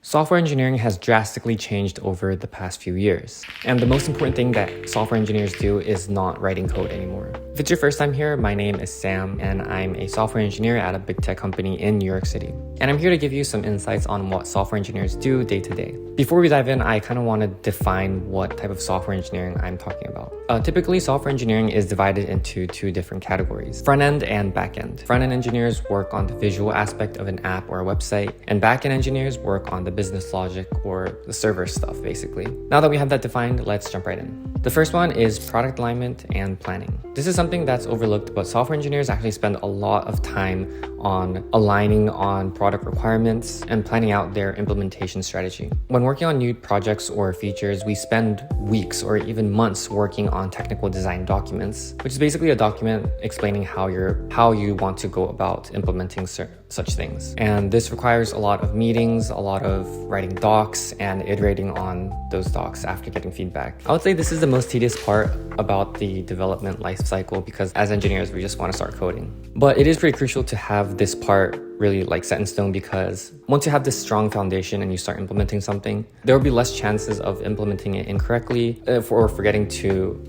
Software engineering has drastically changed over the past few years. And the most important thing that software engineers do is not writing code anymore. If it's your first time here, my name is Sam, and I'm a software engineer at a big tech company in New York City. And I'm here to give you some insights on what software engineers do day to day. Before we dive in, I kind of want to define what type of software engineering I'm talking about. Typically, software engineering is divided into two different categories: front-end and back-end. Front-end engineers work on the visual aspect of an app or a website, and back-end engineers work on the business logic or the server stuff, basically. Now that we have that defined, let's jump right in. The first one is product alignment and planning. This is something that's overlooked, but software engineers actually spend a lot of time on aligning on product requirements and planning out their implementation strategy. When working on new projects or features, we spend weeks or even months working on technical design documents, which is basically a document explaining how you want to go about implementing such things. And this requires a lot of meetings, a lot of writing docs, and iterating on those docs after getting feedback. I would say this is the most tedious part about the development life cycle, because as engineers, we just want to start coding. But it is pretty crucial to have this part really set in stone, because once you have this strong foundation and you start implementing something, there will be less chances of implementing it incorrectly or forgetting to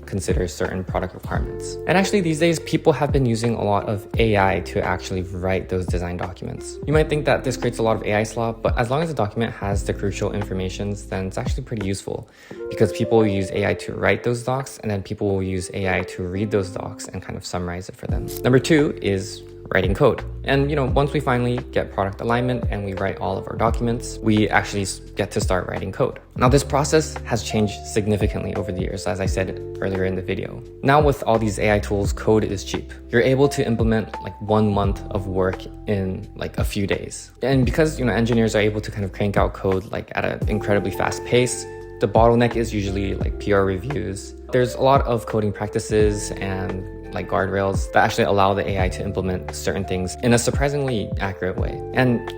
consider certain product requirements. And actually these days, people have been using a lot of AI to actually write those design documents. You might think that this creates a lot of AI slop, but as long as the document has the crucial information, then it's actually pretty useful, because people will use AI to write those docs, and then people will use AI to read those docs and kind of summarize it for them. Number two is writing code. And once we finally get product alignment and we write all of our documents, we actually get to start writing code. Now, this process has changed significantly over the years, as I said earlier in the video. Now with all these AI tools, code is cheap. You're able to implement 1 month of work in a few days. And because engineers are able to kind of crank out code at an incredibly fast pace, the bottleneck is usually PR reviews. There's a lot of coding practices and guardrails that actually allow the AI to implement certain things in a surprisingly accurate way. And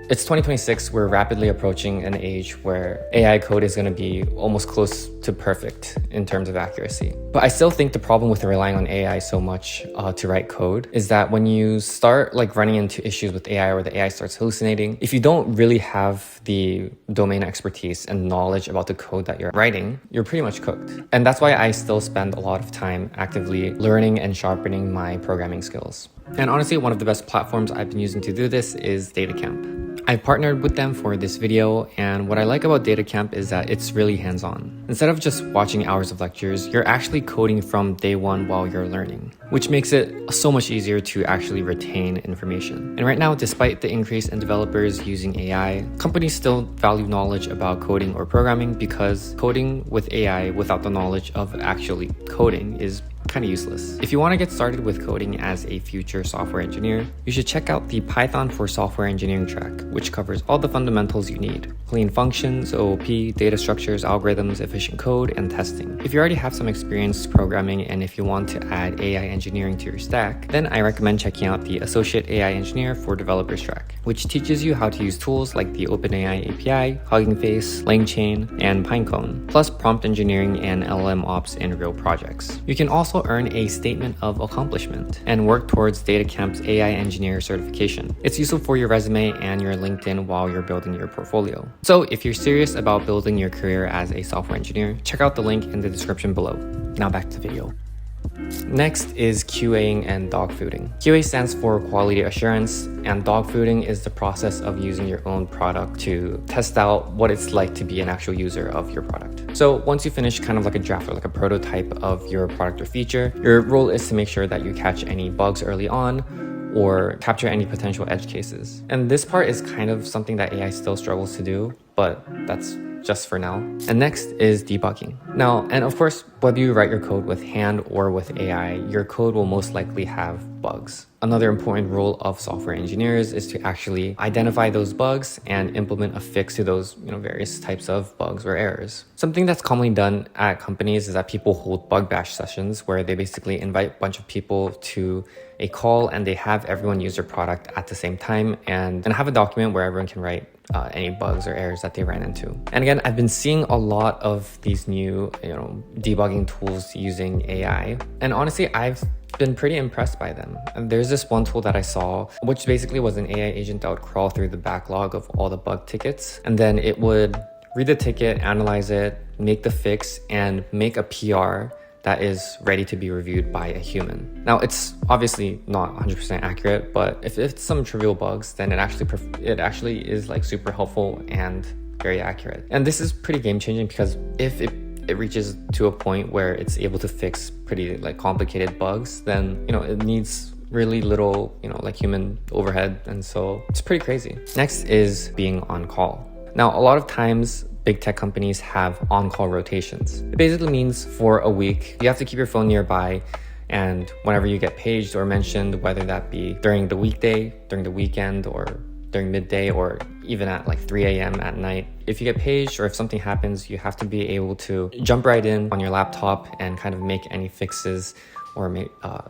it's 2026, we're rapidly approaching an age where AI code is going to be almost close to perfect in terms of accuracy. But I still think the problem with relying on AI so much to write code is that when you start running into issues with AI, or the AI starts hallucinating, if you don't really have the domain expertise and knowledge about the code that you're writing, you're pretty much cooked. And that's why I still spend a lot of time actively learning and sharpening my programming skills. And honestly, one of the best platforms I've been using to do this is DataCamp. I've partnered with them for this video, and what I like about DataCamp is that it's really hands-on. Instead of just watching hours of lectures, you're actually coding from day one while you're learning, which makes it so much easier to actually retain information. And right now, despite the increase in developers using AI, companies still value knowledge about coding or programming, because coding with AI without the knowledge of actually coding is kind of useless. If you want to get started with coding as a future software engineer, you should check out the Python for Software Engineering track, which covers all the fundamentals you need: clean functions, OOP, data structures, algorithms, efficient code, and testing. If you already have some experience programming, and if you want to add AI engineering to your stack, then I recommend checking out the Associate AI Engineer for Developers track, which teaches you how to use tools like the OpenAI API, Hugging Face, LangChain, and Pinecone, plus prompt engineering and LLM ops in real projects. You can also earn a statement of accomplishment and work towards DataCamp's AI engineer certification. It's useful for your resume and your LinkedIn while you're building your portfolio. So if you're serious about building your career as a software engineer, check out the link in the description below. Now back to the video. Next is QAing and dogfooding. QA stands for quality assurance, and dogfooding is the process of using your own product to test out what it's like to be an actual user of your product. So once you finish kind of a draft or a prototype of your product or feature, your role is to make sure that you catch any bugs early on or capture any potential edge cases. And this part is kind of something that AI still struggles to do, but that's just for now. And next is debugging. Now, and of course, whether you write your code with hand or with AI, your code will most likely have bugs. Another important role of software engineers is to actually identify those bugs and implement a fix to those various types of bugs or errors. Something that's commonly done at companies is that people hold bug bash sessions, where they basically invite a bunch of people to a call and they have everyone use their product at the same time and have a document where everyone can write any bugs or errors that they ran into. And again, I've been seeing a lot of these new debugging tools using AI, and honestly, I've been pretty impressed by them. And there's this one tool that I saw, which basically was an AI agent that would crawl through the backlog of all the bug tickets, and then it would read the ticket, analyze it, make the fix, and make a PR that is ready to be reviewed by a human. Now, it's obviously not 100% accurate, but if it's some trivial bugs, then it actually is like super helpful and very accurate. And this is pretty game-changing because if it reaches to a point where it's able to fix pretty like complicated bugs, then it needs really little like human overhead, and so it's pretty crazy. Next is being on call. Now, a lot of times big tech companies have on-call rotations. It basically means for a week, you have to keep your phone nearby, and whenever you get paged or mentioned, whether that be during the weekday, during the weekend, or during midday, or even at like 3 a.m. at night, if you get paged or if something happens, you have to be able to jump right in on your laptop and kind of make any fixes or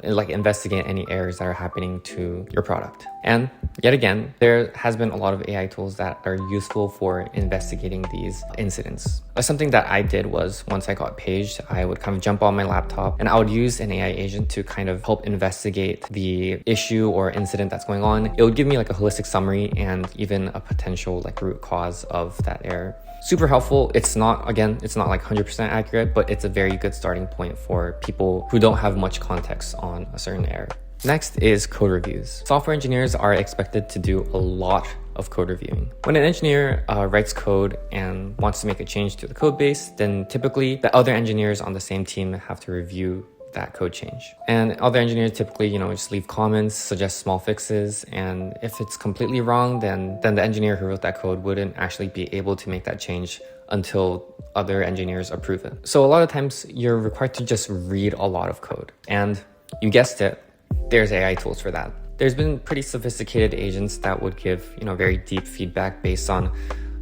like investigate any errors that are happening to your product. And yet again, there has been a lot of AI tools that are useful for investigating these incidents. Something that I did was, once I got paged, I would kind of jump on my laptop and I would use an AI agent to kind of help investigate the issue or incident that's going on. It would give me like a holistic summary and even a potential like root cause of that error. Super helpful. It's not like 100% accurate, but it's a very good starting point for people who don't have much context on a certain error. Next is code reviews. Software engineers are expected to do a lot of code reviewing. When an engineer writes code and wants to make a change to the code base, then typically the other engineers on the same team have to review that code change. And other engineers typically, just leave comments, suggest small fixes, and if it's completely wrong, then the engineer who wrote that code wouldn't actually be able to make that change until other engineers approve it. So a lot of times you're required to just read a lot of code. And you guessed it, there's AI tools for that. There's been pretty sophisticated agents that would give, very deep feedback based on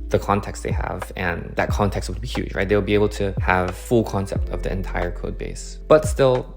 the context they have, and that context would be huge, right? They'll be able to have full concept of the entire code base. But still,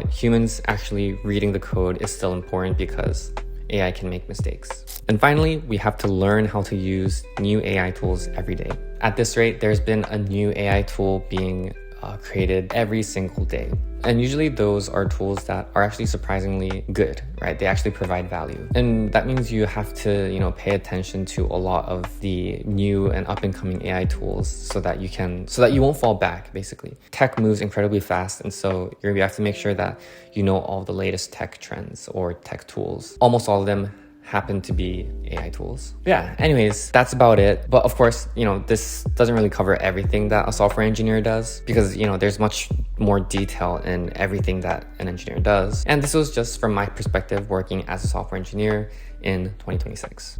humans actually reading the code is still important because AI can make mistakes. And finally, we have to learn how to use new AI tools every day. At this rate, there's been a new AI tool being created every single day. And usually those are tools that are actually surprisingly good, right? They actually provide value. And that means you have to, pay attention to a lot of the new and up and coming AI tools so that you won't fall back, basically. Tech moves incredibly fast. And so you have to make sure that you know all the latest tech trends or tech tools. Almost all of them happen to be AI tools. Yeah, anyways, that's about it. But of course, this doesn't really cover everything that a software engineer does because, there's much more detail in everything that an engineer does. And this was just from my perspective working as a software engineer in 2026.